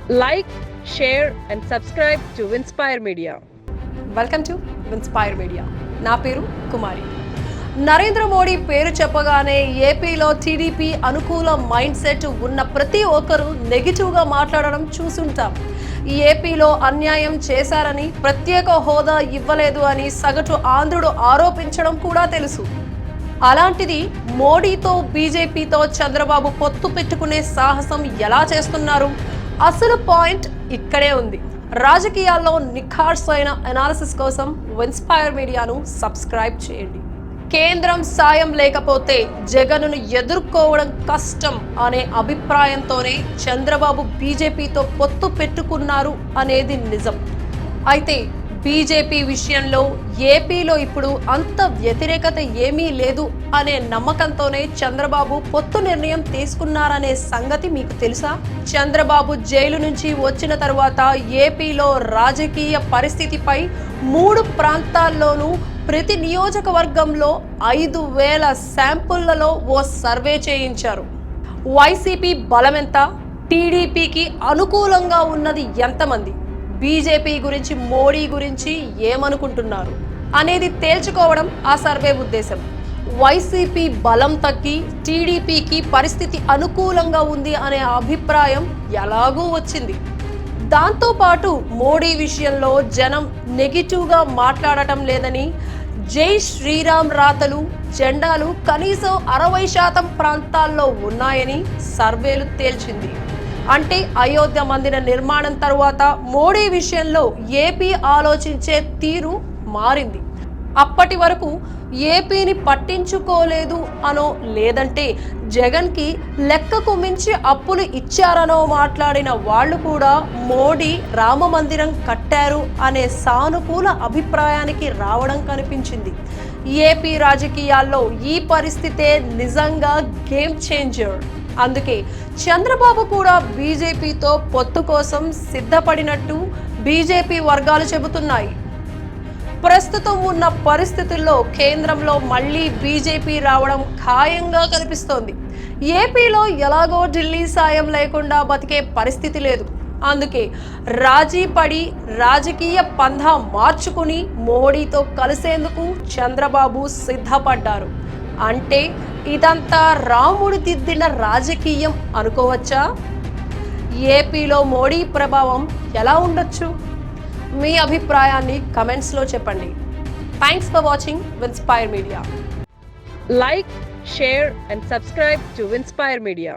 Like, share and subscribe to Inspire Media. Welcome to inspire media. నా పేరు కుమారి. నరేంద్ర మోడీ పేరు చెప్పగానే ఏపీలో టీడీపీ అనుకూల మైండ్ సెట్ ఉన్న ప్రతి ఒక్కరూ నెగిటివ్గా మాట్లాడడం చూసుంటాం. ఏపీలో అన్యాయం చేశారని, ప్రత్యేక హోదా ఇవ్వలేదు అని సగటు ఆంధ్రుడు ఆరోపించడం కూడా తెలుసు. అలాంటిది మోడీతో బీజేపీతో చంద్రబాబు పొత్తు పెట్టుకునే సాహసం ఎలా చేస్తున్నారు? అసలు పాయింట్ ఇక్కడే ఉంది. రాజకీయాల్లో నిఖార్సైన అనాలిసిస్ కోసం ఇన్స్పైర్ మీడియాను సబ్స్క్రైబ్ చేయండి. కేంద్రం సాయం లేకపోతే జగన్ను ఎదుర్కోవడం కష్టం అనే అభిప్రాయంతోనే చంద్రబాబు బీజేపీతో పొత్తు పెట్టుకున్నారు అనేది నిజం. అయితే బీజేపీ విషయంలో ఏపీలో ఇప్పుడు అంత వ్యతిరేకత ఏమీ లేదు అనే నమ్మకంతోనే చంద్రబాబు పొత్తు నిర్ణయం తీసుకున్నారనే సంగతి మీకు తెలుసా? చంద్రబాబు జైలు నుంచి వచ్చిన తర్వాత ఏపీలో రాజకీయ పరిస్థితిపై 3 ప్రాంతాల్లోనూ ప్రతి నియోజకవర్గంలో 5,000 శాంపుళ్లలో ఓ సర్వే చేయించారు. వైసీపీ బలమెంత, టీడీపీకి అనుకూలంగా ఉన్నది ఎంతమంది, బీజేపీ గురించి, మోడీ గురించి ఏమనుకుంటున్నారు అనేది తేల్చుకోవడం ఆ సర్వే ఉద్దేశం. వైసీపీ బలం తగ్గి టీడీపీకి పరిస్థితి అనుకూలంగా ఉంది అనే అభిప్రాయం ఎలాగూ వచ్చింది. దాంతోపాటు మోడీ విషయంలో జనం నెగిటివ్గా మాట్లాడటం లేదని, జై శ్రీరామ్ రాతలు, జెండాలు కనీసం 60% ప్రాంతాల్లో ఉన్నాయని సర్వేలు తేల్చింది. అంటే అయోధ్య మందిర నిర్మాణం తర్వాత మోడీ విషయంలో ఏపీ ఆలోచించే తీరు మారింది. అప్పటి వరకు ఏపీని పట్టించుకోలేదు అనో, లేదంటే జగన్కి లెక్కకు మించి అప్పులు ఇచ్చారనో మాట్లాడిన వాళ్ళు కూడా మోడీ రామ మందిరం కట్టారు అనే సానుకూల అభిప్రాయానికి రావడం కనిపించింది. ఏపీ రాజకీయాల్లో ఈ పరిస్థితే నిజంగా గేమ్ చేంజర్. అందుకే చంద్రబాబు కూడా బీజేపీతో పొత్తు కోసం సిద్ధపడినట్టు బీజేపీ వర్గాలు చెబుతున్నాయి. ప్రస్తుతం ఉన్న పరిస్థితుల్లో కేంద్రంలో మళ్ళీ బీజేపీ రావడం ఖాయంగా కనిపిస్తోంది. ఏపీలో ఎలాగో ఢిల్లీ సాయం లేకుండా బతికే పరిస్థితి లేదు. అందుకే రాజీ పడి రాజకీయ పంథా మార్చుకుని మోడీతో కలిసేందుకు చంద్రబాబు సిద్ధపడ్డారు. అంటే ఇదంతా రాముడు దిద్దిన రాజకీయం అనుకోవచ్చా? ఏపీలో మోడీ ప్రభావం ఎలా ఉండొచ్చు? మీ అభిప్రాయాన్ని కమెంట్స్లో చెప్పండి. Thanks for watching inspire media. Like, share and subscribe to Inspire Media.